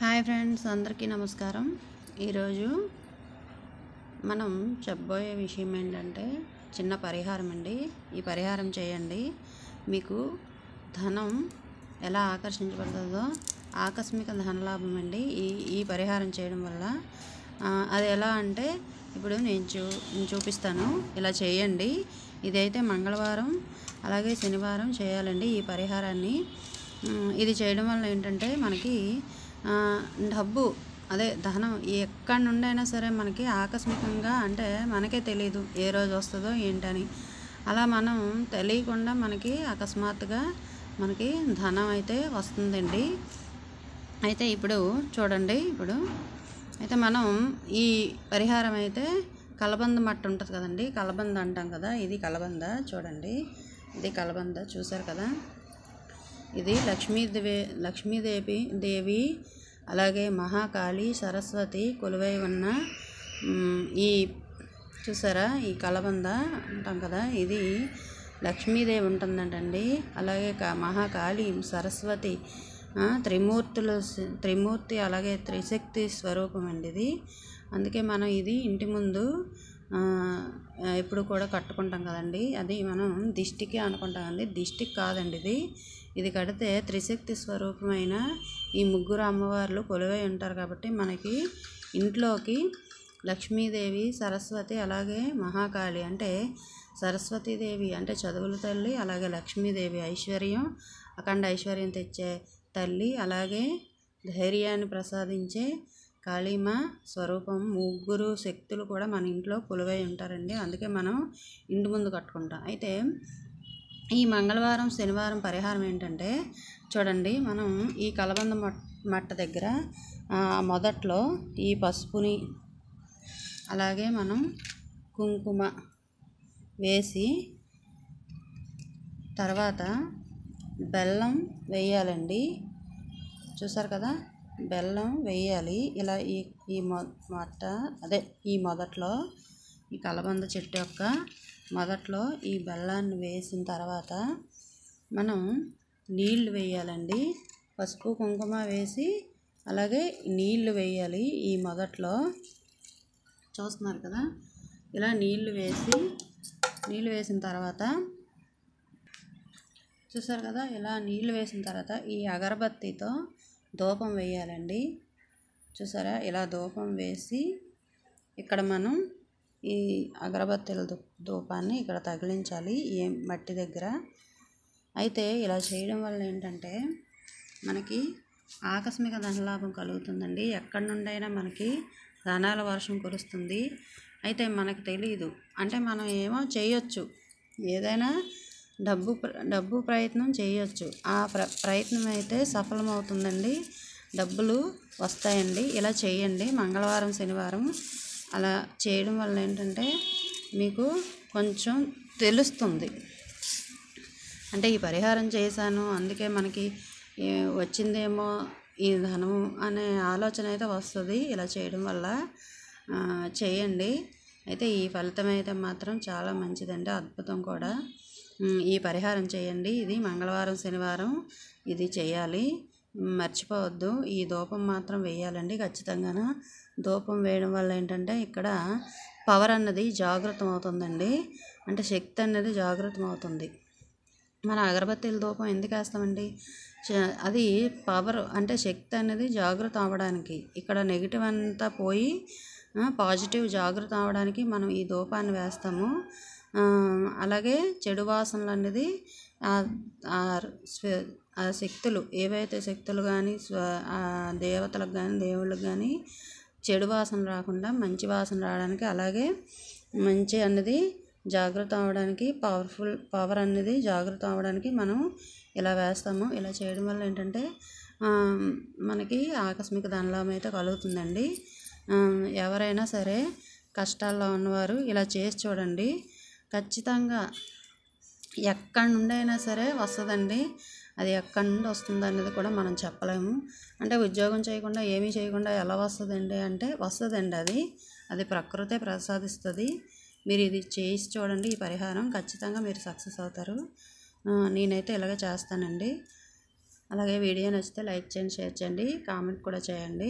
Hi friends, అందరికీ నమస్కారం. ఈరోజు మనం చెప్పబోయే విషయం ఏంటంటే చిన్న పరిహారం అండి. ఈ పరిహారం చేయండి, మీకు ధనం ఎలా ఆకర్షించబడుతుందో ఆకస్మిక ధనలాభం అండి. ఈ పరిహారం చేయడం వల్ల అది ఎలా అంటే ఇప్పుడు నేను చూపిస్తాను. ఇలా చేయండి. ఇదైతే మంగళవారం అలాగే శనివారం చేయాలండి ఈ పరిహారాన్ని. ఇది చేయడం వల్ల ఏంటంటే మనకి డబ్బు ధనం ఎక్కడి నుండి అయినా సరే మనకి ఆకస్మికంగా, అంటే మనకే తెలియదు ఏ రోజు వస్తుందో ఏంటని. అలా మనం తెలియకుండా మనకి అకస్మాత్తుగా మనకి ధనం అయితే వస్తుందండి. అయితే ఇప్పుడు చూడండి, అయితే మనం ఈ పరిహారం అయితే కలబంద మట్ట ఉంటుంది కదండి, కలబంద అంటాం కదా, ఇది కలబంద. చూడండి, ఇది కలబంద, చూసారు కదా. ఇది లక్ష్మీదేవి అలాగే మహాకాళి సరస్వతి కొలువై ఉన్న ఈ చూసారా, ఈ కలబంద అంటాం కదా, ఇది లక్ష్మీదేవి ఉంటుందంటండి. అలాగే మహాకాళి సరస్వతి త్రిమూర్తి అలాగే త్రిశక్తి స్వరూపం అండి ఇది. అందుకే మనం ఇది ఇంటి ముందు ఎప్పుడు కూడా కట్టుకుంటాం కదండి. అది మనం దిష్టికి అనుకుంటాం అండి, దిష్టికి కాదండి. ఇది కడితే త్రిశక్తి స్వరూపమైన ఈ ముగ్గురు అమ్మవార్లు కొలువై ఉంటారు కాబట్టి మనకి ఇంట్లోకి లక్ష్మీదేవి, సరస్వతి అలాగే మహాకాళి, అంటే సరస్వతీదేవి అంటే చదువుల తల్లి, అలాగే లక్ష్మీదేవి ఐశ్వర్యం, అఖండ ఐశ్వర్యం తెచ్చే తల్లి, అలాగే ధైర్యాన్ని ప్రసాదించే కాళీమ స్వరూపం, ముగ్గురు శక్తులు కూడా మన ఇంట్లో కొలువై ఉంటారండి. అందుకే మనం ఇంటి ముందు కట్టుకుంటాం. అయితే ఈ మంగళవారం శనివారం పరిహారం ఏంటంటే చూడండి, మనం ఈ కలబంద మట్ట దగ్గర మొదట్లో ఈ పసుపుని అలాగే మనం కుంకుమ వేసి తర్వాత బెల్లం వేయాలండి. చూసారు కదా, బెల్లం వేయాలి. ఇలా ఈ మట్ట ఈ మొదట్లో ఈ కలబంద చెట్టు యొక్క మొదట్లో ఈ బెల్లాన్ని వేసిన తర్వాత మనం నీళ్లు వేయాలండి. పసుపు కుంకుమ వేసి అలాగే నీళ్లు వేయాలి. ఈ మొదట్లో చూస్తున్నారు కదా, ఇలా నీళ్లు వేసిన తర్వాత చూసారు కదా, ఇలా నీళ్లు వేసిన తర్వాత ఈ అగరబత్తితో ధూపం వేయాలండి. చూసారా, ఇలా ధూపం వేసి ఇక్కడ మనం ఈ అగరబత్తీల ధూపాన్ని ఇక్కడ తగిలించాలి ఈ మట్టి దగ్గర. అయితే ఇలా చేయడం వల్ల ఏంటంటే మనకి ఆకస్మిక ధనలాభం కలుగుతుందండి. ఎక్కడి నుండైనా మనకి ధనాల వర్షం కురుస్తుంది. అయితే మనకు తెలియదు, అంటే మనం ఏమో చేయొచ్చు, ఏదైనా డబ్బు ప్రయత్నం చేయొచ్చు. ఆ ప్రయత్నం అయితే సఫలమవుతుందండి, డబ్బులు వస్తాయండి. ఇలా చేయండి మంగళవారం శనివారం. అలా చేయడం వల్ల ఏంటంటే మీకు కొంచెం తెలుస్తుంది, అంటే ఈ పరిహారం చేశాను అందుకే మనకి వచ్చిందేమో ఈ ధనం అనే ఆలోచన అయితే వస్తుంది. ఇలా చేయడం వల్ల చేయండి. అయితే ఈ ఫలితం అయితే మాత్రం చాలా మంచిదండి, అద్భుతం కూడా. ఈ పరిహారం చేయండి. ఇది మంగళవారం శనివారం ఇది చేయాలి, మర్చిపోవద్దు. ఈ ధూపం మాత్రం వేయాలండి ఖచ్చితంగా. ధూపం వేయడం వల్ల ఏంటంటే ఇక్కడ పవర్ అన్నది జాగృతం అవుతుందండి, అంటే శక్తి అన్నది జాగృతం అవుతుంది. మన అగరబత్తీల ధూపం ఎందుకు వేస్తామండి, అది పవర్, అంటే శక్తి అనేది జాగృతం అవ్వడానికి, ఇక్కడ నెగిటివ్ అంతా పోయి పాజిటివ్ జాగృతం అవ్వడానికి మనం ఈ ధూపాన్ని వేస్తాము. అలాగే చెడు వాసనలు అనేది ఆ శక్తులు, ఏవైతే శక్తులు కానీ దేవతలకు కానీ దేవుళ్ళకి కానీ చెడు వాసన రాకుండా మంచి వాసన రావడానికి, అలాగే మంచి అన్నది జాగృతం అవ్వడానికి, పవర్ అనేది జాగృతం అవ్వడానికి మనం ఇలా వేస్తాము. ఇలా చేయడం వల్ల ఏంటంటే మనకి ఆకస్మిక ధనలాభం అయితే కలుగుతుందండి. ఎవరైనా సరే కష్టాల్లో ఉన్నవారు ఇలా చేసి చూడండి, ఖచ్చితంగా ఎక్కడి నుండి అయినా సరే వస్తుందండి. అది ఎక్కడి నుండి వస్తుంది అనేది కూడా మనం చెప్పలేము. అంటే ఉద్యోగం చేయకుండా ఏమీ చేయకుండా ఎలా వస్తుందండి అంటే వస్తుందండి, అది ప్రకృతే ప్రసాదిస్తుంది. మీరు ఇది చేసి చూడండి, ఈ పరిహారం ఖచ్చితంగా మీరు సక్సెస్ అవుతారు. నేనైతే ఇలాగే చేస్తానండి. అలాగే వీడియో నచ్చితే లైక్ చేయండి, షేర్ చేయండి, కామెంట్ కూడా చేయండి.